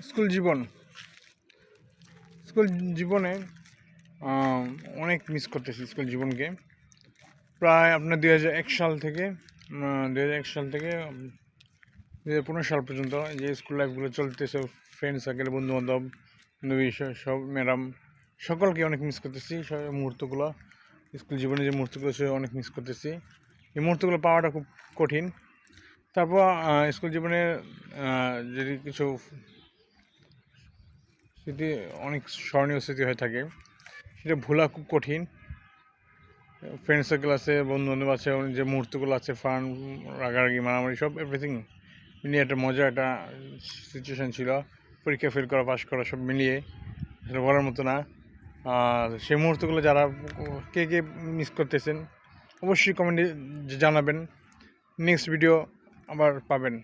School জীবন school জীবনে অনেক miss করতেছি স্কুল জীবনকে। প্রায় আপনার 2001 সাল থেকে 2015 সাল পর্যন্ত যে স্কুল লাইফগুলো চলতেছে, ফ্রেন্ড সার্কেল, বন্ধুবান্ধব, সব ম্যাডাম সকলকে অনেক মিস করতেছি। সব মুহূর্তগুলো, স্কুল জীবনে যে মুহূর্তগুলো সে অনেক মিস করতেছি। এই মুহূর্তগুলো পাওয়াটা খুব কঠিন। তারপর স্কুল জীবনে যদি কিছু স্মৃতি, অনেক স্মরণীয় স্মৃতি হয়ে থাকে, সেটা ভোলা খুব কঠিন। ফ্রেন্ড সার্কেল আছে, বন্ধুবান্ধব আছে, যে মুহূর্তগুলো আছে, ফান, রাগারাগি, মারামারি, সব এভরিথিং মিলিয়ে একটা মজা, একটা সিচুয়েশান ছিল। পরীক্ষা ফেল করা, পাস করা, সব মিলিয়ে সেটা বলার মতো না। সেই মুহূর্তগুলো যারা কে কে মিস করতেছেন অবশ্যই কমেন্টে জানাবেন। নেক্সট ভিডিও আবার পাবেন।